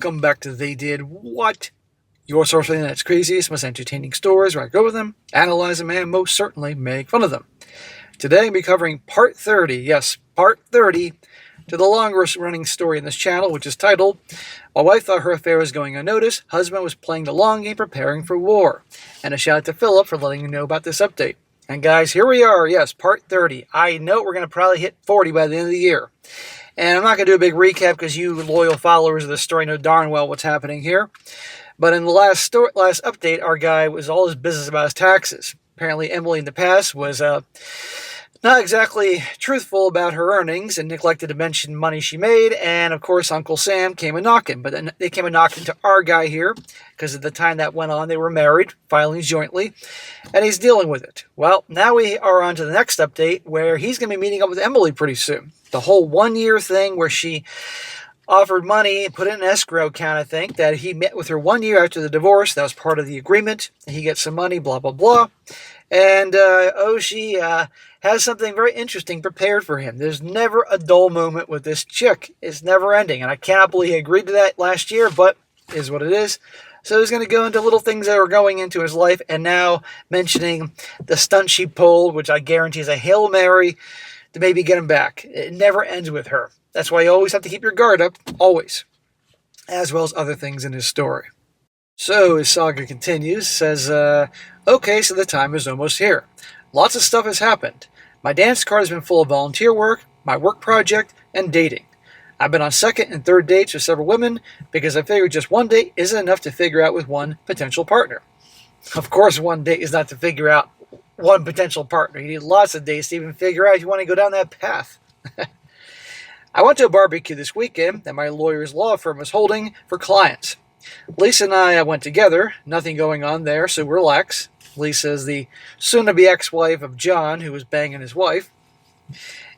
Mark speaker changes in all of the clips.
Speaker 1: welcome back to They Did What? Your source for the internet's craziest, most entertaining stories where I go over them, analyze them, and most certainly make fun of them. Today I'll be covering part 30, yes, part 30, to the longest running story in this channel, which is titled, "My wife thought her affair was going unnoticed, husband was playing the long game preparing for war." And a shout out to Philip for letting me know about this update. And guys, here we are, yes, part 30. I know we're going to probably hit 40 by the end of the year. And I'm not going to do a big recap because you loyal followers of the story know darn well what's happening here. But in the last update, our guy was all his business about his taxes. Apparently, Emily in the past was not exactly truthful about her earnings and neglected to mention money she made. And of course, Uncle Sam came a-knocking. But then they came a-knocking to our guy here because at the time that went on, they were married, filing jointly, and he's dealing with it. Well, now we are on to the next update where he's going to be meeting up with Emily pretty soon. The whole 1 year thing where she offered money, put in an escrow account, I think, that he met with her 1 year after the divorce. That was part of the agreement. He gets some money, blah, blah, blah. And, she has something very interesting prepared for him. There's never a dull moment with this chick. It's never ending. And I cannot believe he agreed to that last year, but it is what it is. So he's going to go into little things that are going into his life and now mentioning the stunt she pulled, which I guarantee is a Hail Mary to maybe get him back. It never ends with her. That's why you always have to keep your guard up, always, as well as other things in his story. So his saga continues, says, okay, so the time is almost here. Lots of stuff has happened. My dance card has been full of volunteer work, my work project, and dating. I've been on second and third dates with several women because I figured just one date isn't enough to figure out with one potential partner. Of course, one date is not to figure out one potential partner. You need lots of dates to even figure out if you want to go down that path. I went to a barbecue this weekend that my lawyer's law firm was holding for clients. Lisa and I went together. Nothing going on there, so relax. Lisa is the soon-to-be ex-wife of John, who was banging his wife.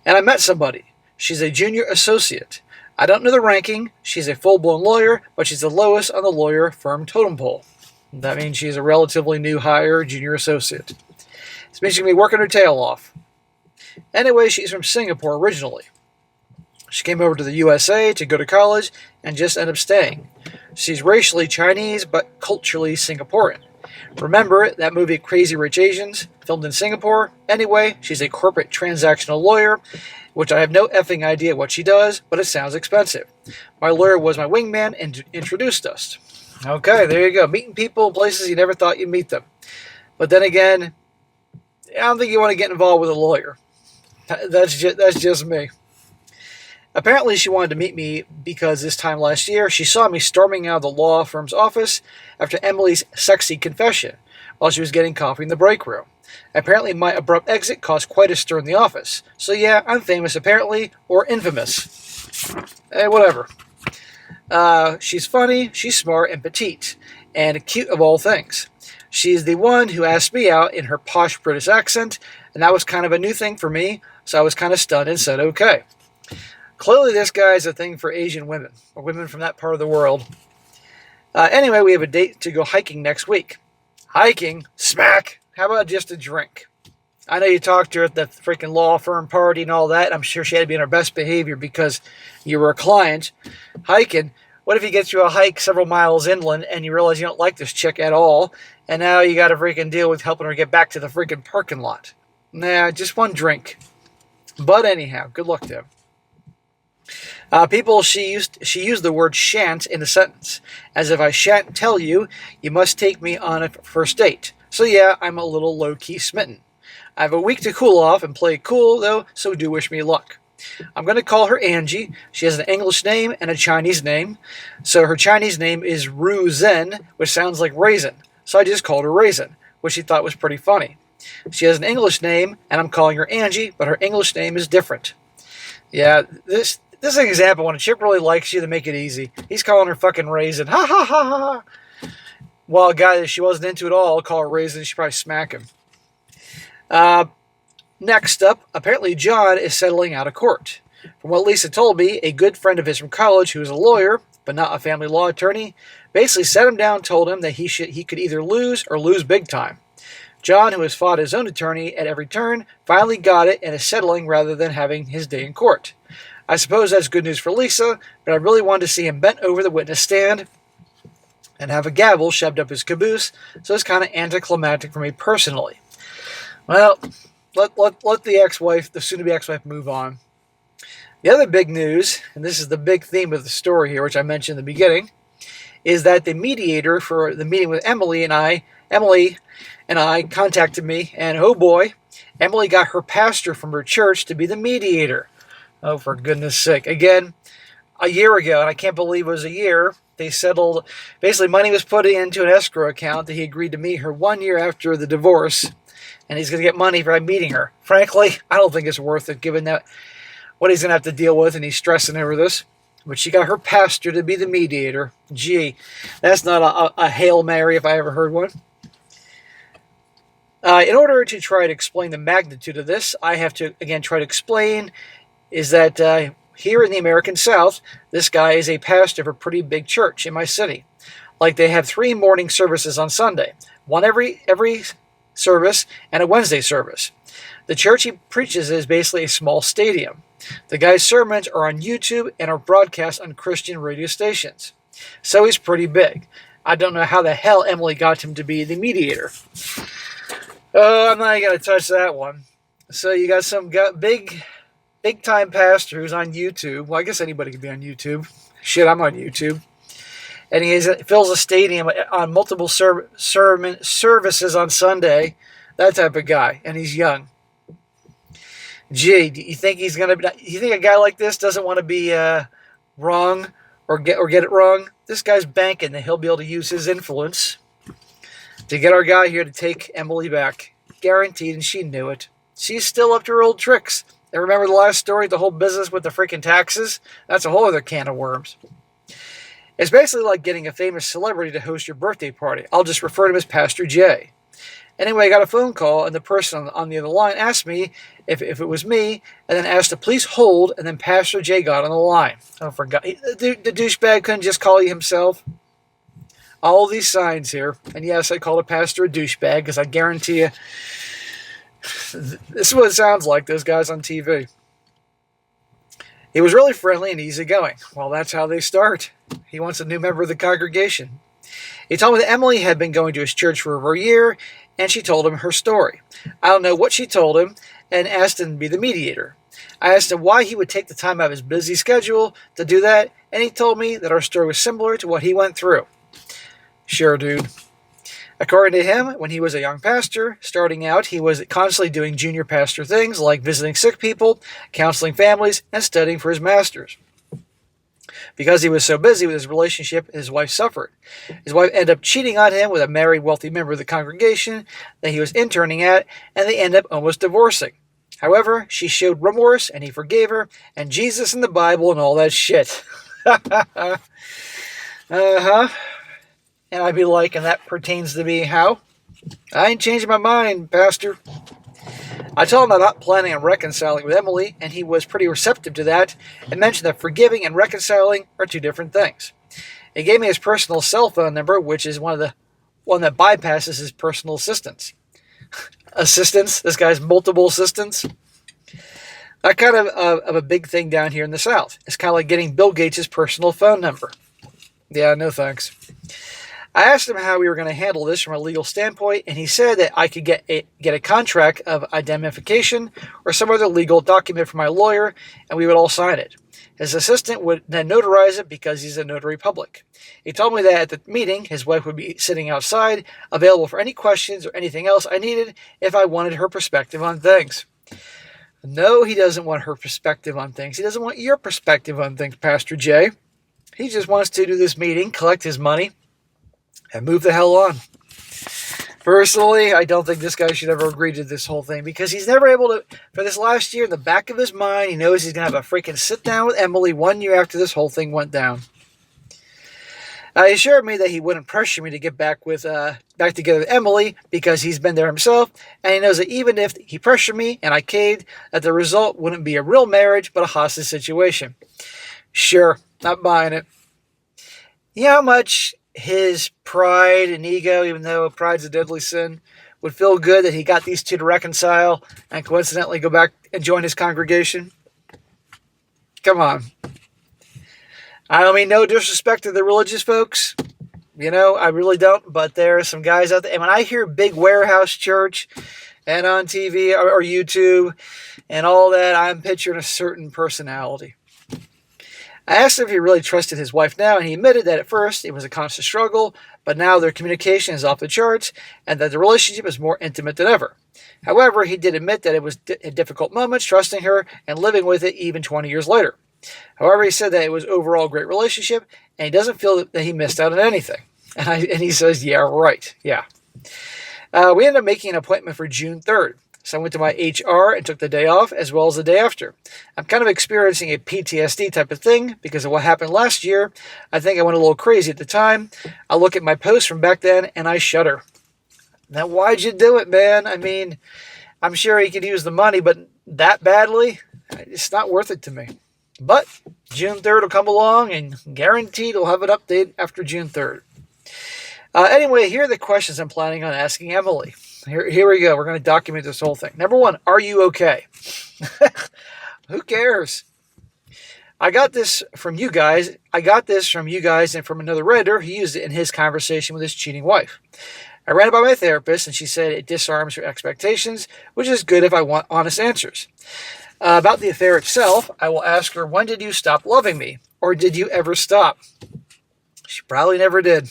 Speaker 1: And I met somebody. She's a junior associate. I don't know the ranking. She's a full-blown lawyer, but she's the lowest on the lawyer firm totem pole. That means she's a relatively new hire, junior associate. This means she's going to be working her tail off. Anyway, she's from Singapore originally. She came over to the USA to go to college and just ended up staying. She's racially Chinese, but culturally Singaporean. Remember that movie Crazy Rich Asians, filmed in Singapore? Anyway, she's a corporate transactional lawyer, which I have no effing idea what she does, but it sounds expensive. My lawyer was my wingman and introduced us. Okay, there you go. Meeting people in places you never thought you'd meet them. But then again, I don't think you want to get involved with a lawyer. That's just me. Apparently, she wanted to meet me because this time last year, she saw me storming out of the law firm's office after Emily's sexy confession while she was getting coffee in the break room. Apparently, my abrupt exit caused quite a stir in the office. So yeah, I'm famous apparently, or infamous. Whatever. She's funny, she's smart and petite, and cute of all things. She's the one who asked me out in her posh British accent, and that was kind of a new thing for me, so I was kind of stunned and said okay. Clearly, this guy's a thing for Asian women, or women from that part of the world. Anyway, we have a date to go hiking next week. Hiking? Smack! How about just a drink? I know you talked to her at the freaking law firm party and all that. I'm sure she had to be in her best behavior because you were a client. Hiking? What if he gets you a hike several miles inland and you realize you don't like this chick at all, and now you got to freaking deal with helping her get back to the freaking parking lot? Nah, just one drink. But anyhow, good luck to him. She used the word shan't in a sentence, as if I shan't tell you, you must take me on a first date. So yeah, I'm a little low-key smitten. I have a week to cool off and play cool, though, so do wish me luck. I'm going to call her Angie. She has an English name and a Chinese name. So her Chinese name is Ru Zhen, which sounds like raisin. So I just called her Raisin, which she thought was pretty funny. She has an English name, and I'm calling her Angie, but her English name is different. Yeah, this is an example when a chick really likes you, to make it easy. He's calling her fucking Raisin. Ha ha ha ha ha. Well, a guy that she wasn't into at all, call her Raisin, she'd probably smack him. Next up, apparently John is settling out of court. From what Lisa told me, a good friend of his from college who is a lawyer, but not a family law attorney, basically sat him down and told him that he could either lose or lose big time. John, who has fought his own attorney at every turn, finally got it and is settling rather than having his day in court. I suppose that's good news for Lisa, but I really wanted to see him bent over the witness stand and have a gavel shoved up his caboose, so it's kind of anticlimactic for me personally. Well, let the ex-wife, the soon-to-be ex-wife, move on. The other big news, and this is the big theme of the story here, which I mentioned in the beginning, is that the mediator for the meeting with Emily and I contacted me, and oh boy, Emily got her pastor from her church to be the mediator. Oh, for goodness sake. Again, a year ago, and I can't believe it was a year, they settled, basically money was put into an escrow account that he agreed to meet her 1 year after the divorce, and he's going to get money for meeting her. Frankly, I don't think it's worth it, given that what he's going to have to deal with, and he's stressing over this. But she got her pastor to be the mediator. Gee, that's not a Hail Mary if I ever heard one. In order to try to explain the magnitude of this, I have to, again, try to explain is that here in the American South, this guy is a pastor of a pretty big church in my city. Like, they have 3 morning services on Sunday, one every service and a Wednesday service. The church he preaches is basically a small stadium. The guy's sermons are on YouTube and are broadcast on Christian radio stations. So he's pretty big. I don't know how the hell Emily got him to be the mediator. Oh, I'm not even going to touch that one. So you got some big-time pastor who's on YouTube. Well, I guess anybody can be on YouTube. Shit, I'm on YouTube. And he fills a stadium on multiple services on Sunday. That type of guy. And he's young. Gee, do you think he's gonna? You think a guy like this doesn't want to be wrong or get it wrong? This guy's banking that he'll be able to use his influence to get our guy here to take Emily back. Guaranteed, and she knew it. She's still up to her old tricks. And remember the last story, the whole business with the freaking taxes? That's a whole other can of worms. It's basically like getting a famous celebrity to host your birthday party. I'll just refer to him as Pastor J. Anyway, I got a phone call, and the person on the other line asked me if it was me, and then asked to please hold, and then Pastor J got on the line. Oh, forgot. The douchebag couldn't just call you himself. All these signs here. And yes, I called a pastor a douchebag, because I guarantee you, this is what it sounds like, those guys on TV. He was really friendly and easygoing. Well, that's how they start. He wants a new member of the congregation. He told me that Emily had been going to his church for over a year, and she told him her story. I don't know what she told him, and asked him to be the mediator. I asked him why he would take the time out of his busy schedule to do that, and he told me that our story was similar to what he went through. Sure, dude. According to him, when he was a young pastor, starting out, he was constantly doing junior pastor things like visiting sick people, counseling families, and studying for his master's. Because he was so busy with his relationship, his wife suffered. His wife ended up cheating on him with a married, wealthy member of the congregation that he was interning at, and they ended up almost divorcing. However, she showed remorse, and he forgave her, and Jesus and the Bible and all that shit. Uh-huh. And I'd be like, and that pertains to me how? I ain't changing my mind, Pastor. I told him I'm not planning on reconciling with Emily, and he was pretty receptive to that, and mentioned that forgiving and reconciling are 2 different things. He gave me his personal cell phone number, which is one that bypasses his personal assistants. Assistants? This guy's multiple assistants? That kind of a big thing down here in the South. It's kind of like getting Bill Gates' personal phone number. Yeah, no thanks. I asked him how we were going to handle this from a legal standpoint, and he said that I could get a contract of indemnification or some other legal document from my lawyer, and we would all sign it. His assistant would then notarize it because he's a notary public. He told me that at the meeting, his wife would be sitting outside, available for any questions or anything else I needed if I wanted her perspective on things. No, he doesn't want her perspective on things. He doesn't want your perspective on things, Pastor J. He just wants to do this meeting, collect his money, and move the hell on. Personally, I don't think this guy should ever agree to this whole thing, because he's never able to, for this last year, in the back of his mind, he knows he's going to have a freaking sit down with Emily 1 year after this whole thing went down. He assured me that he wouldn't pressure me to get back together with Emily because he's been there himself, and he knows that even if he pressured me and I caved, that the result wouldn't be a real marriage but a hostage situation. Sure, not buying it. You know how much his pride and ego, even though pride's a deadly sin, would feel good that he got these 2 to reconcile and coincidentally go back and join his congregation? Come on. I don't mean no disrespect to the religious folks. I really don't. But there are some guys out there. And when I hear big warehouse church and on TV or YouTube and all that, I'm picturing a certain personality. I asked him if he really trusted his wife now, and he admitted that at first it was a constant struggle, but now their communication is off the charts and that the relationship is more intimate than ever. However, he did admit that it was difficult moments trusting her and living with it even 20 years later. However, he said that it was overall a great relationship, and he doesn't feel that he missed out on anything. And he says, yeah, right, yeah. We ended up making an appointment for June 3rd. So I went to my HR and took the day off as well as the day after. I'm kind of experiencing a PTSD type of thing because of what happened last year. I think I went a little crazy at the time. I look at my posts from back then and I shudder. Now, why'd you do it, man? I mean, I'm sure he could use the money, but that badly? It's not worth it to me. But June 3rd will come along and guaranteed we'll have an update after June 3rd. Anyway, here are the questions I'm planning on asking Emily. Here we go. We're going to document this whole thing. Number 1, are you okay? Who cares? I got this from you guys and from another Redditor who used it in his conversation with his cheating wife. I ran it by my therapist, and she said it disarms her expectations, which is good if I want honest answers. About the affair itself, I will ask her, when did you stop loving me? Or did you ever stop? She probably never did.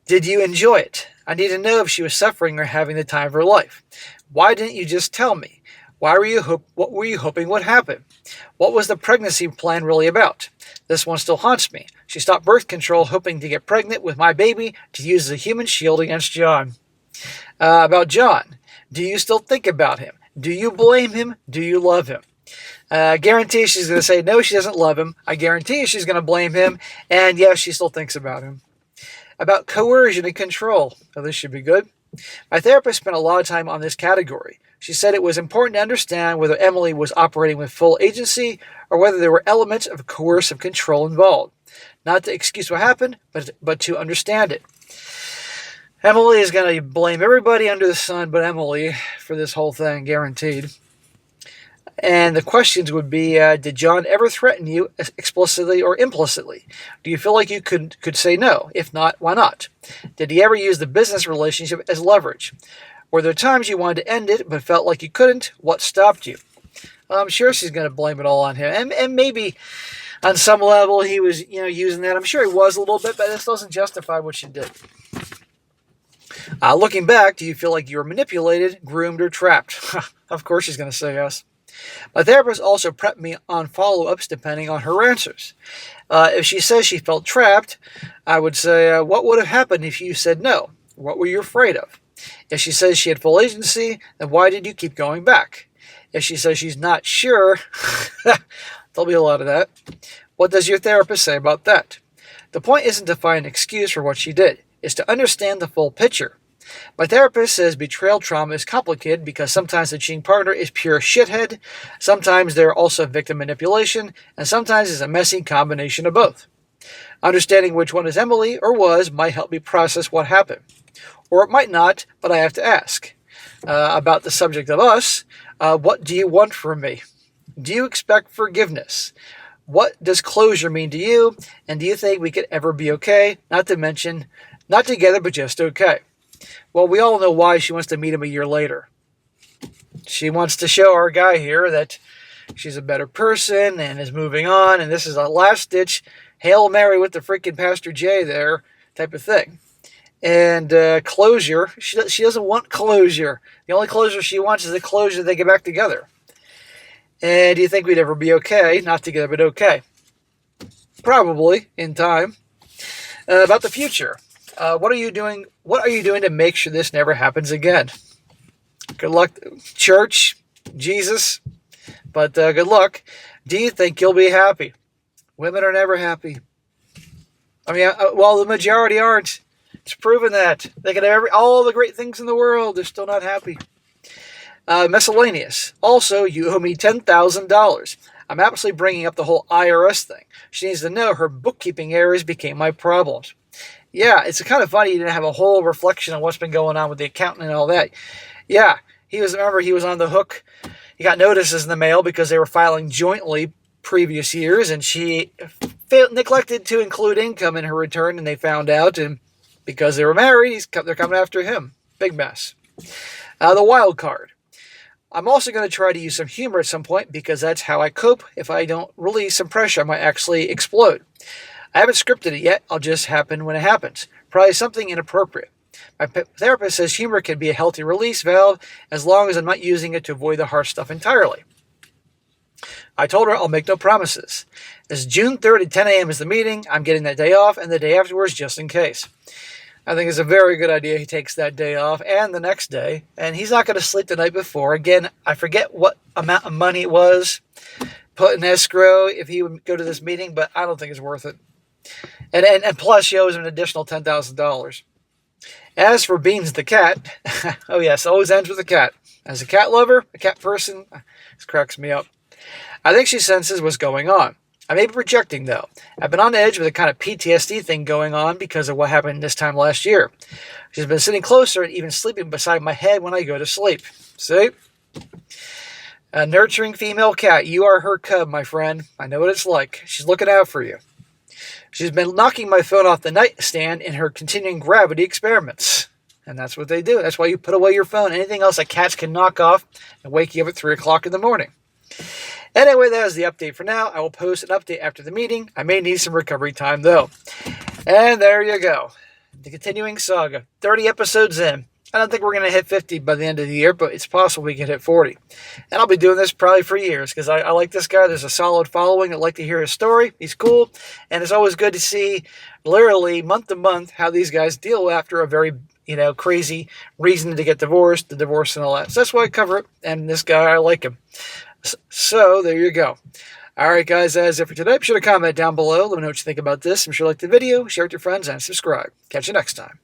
Speaker 1: Did you enjoy it? I need to know if she was suffering or having the time of her life. Why didn't you just tell me? What were you hoping would happen? What was the pregnancy plan really about? This one still haunts me. She stopped birth control hoping to get pregnant with my baby to use as a human shield against John. About John, do you still think about him? Do you blame him? Do you love him? I guarantee she's going to say no, she doesn't love him. I guarantee she's going to blame him. And yes, she still thinks about him. About coercion and control. Oh, this should be good. My therapist spent a lot of time on this category. She said it was important to understand whether Emily was operating with full agency or whether there were elements of coercive control involved. Not to excuse what happened, but to understand it. Emily is going to blame everybody under the sun but Emily for this whole thing, guaranteed. And the questions would be, did John ever threaten you explicitly or implicitly? Do you feel like you could say no? If not, why not? Did he ever use the business relationship as leverage? Were there times you wanted to end it but felt like you couldn't? What stopped you? I'm sure she's going to blame it all on him. And maybe on some level he was using that. I'm sure he was a little bit, but this doesn't justify what she did. Looking back, do you feel like you were manipulated, groomed, or trapped? Of course she's going to say yes. My therapist also prepped me on follow-ups depending on her answers. If she says she felt trapped, I would say, what would have happened if you said no? What were you afraid of? If she says she had full agency, then why did you keep going back? If she says she's not sure, there'll be a lot of that. What does your therapist say about that? The point isn't to find an excuse for what she did. It's to understand the full picture. My therapist says betrayal trauma is complicated because sometimes the cheating partner is pure shithead, sometimes they're also victim manipulation, and sometimes it's a messy combination of both. Understanding which one is Emily or was might help me process what happened. Or it might not, but I have to ask. About the subject of us, what do you want from me? Do you expect forgiveness? What does closure mean to you? And do you think we could ever be okay? Not to mention, not together, but just okay. Well, we all know why she wants to meet him a year later. She wants to show our guy here that she's a better person and is moving on, and this is a last-ditch Hail Mary with the freaking Pastor J there type of thing. And closure, she doesn't want closure. The only closure she wants is the closure they get back together. And do you think we'd ever be okay? Not together, but okay. Probably, in time. About the future. What are you doing to make sure this never happens again? Good luck, church, Jesus. But good luck. Do you think you'll be happy? Women are never happy. I mean, well, the majority aren't. It's proven that. They can have all the great things in the world. They're still not happy. Miscellaneous. Also, you owe me $10,000. I'm absolutely bringing up the whole IRS thing. She needs to know her bookkeeping errors became my problems. Yeah, it's kind of funny to have a whole reflection on what's been going on with the accountant and all that. Yeah, he was on the hook. He got notices in the mail because they were filing jointly previous years, and she neglected to include income in her return, and they found out, and because they were married, they're coming after him. Big mess. The wild card. I'm also going to try to use some humor at some point because that's how I cope. If I don't release some pressure, I might actually explode. I haven't scripted it yet. I'll just happen when it happens. Probably something inappropriate. My therapist says humor can be a healthy release valve as long as I'm not using it to avoid the hard stuff entirely. I told her I'll make no promises. This June 3rd at 10 a.m. is the meeting. I'm getting that day off and the day afterwards just in case. I think it's a very good idea he takes that day off and the next day. And he's not going to sleep the night before. Again, I forget what amount of money it was put in escrow if he would go to this meeting, but I don't think it's worth it. And plus, she owes him an additional $10,000. As for Beans the cat, oh yes, always ends with a cat. As a cat lover, a cat person, this cracks me up. I think she senses what's going on. I may be projecting, though. I've been on edge with a kind of PTSD thing going on because of what happened this time last year. She's been sitting closer and even sleeping beside my head when I go to sleep. See? A nurturing female cat. You are her cub, my friend. I know what it's like. She's looking out for you. She's been knocking my phone off the nightstand in her continuing gravity experiments. And that's what they do. That's why you put away your phone. Anything else that cats can knock off and wake you up at 3 o'clock in the morning. Anyway, that is the update for now. I will post an update after the meeting. I may need some recovery time, though. And there you go. The continuing saga. 30 episodes in. I don't think we're going to hit 50 by the end of the year, but it's possible we can hit 40. And I'll be doing this probably for years because I like this guy. There's a solid following. I'd like to hear his story. He's cool. And it's always good to see, literally, month to month, how these guys deal after a very, crazy reason to get divorced, the divorce and all that. So that's why I cover it. And this guy, I like him. So there you go. All right, guys, that's it for today. Be sure to comment down below. Let me know what you think about this. Be sure to like the video, share it with your friends, and subscribe. Catch you next time.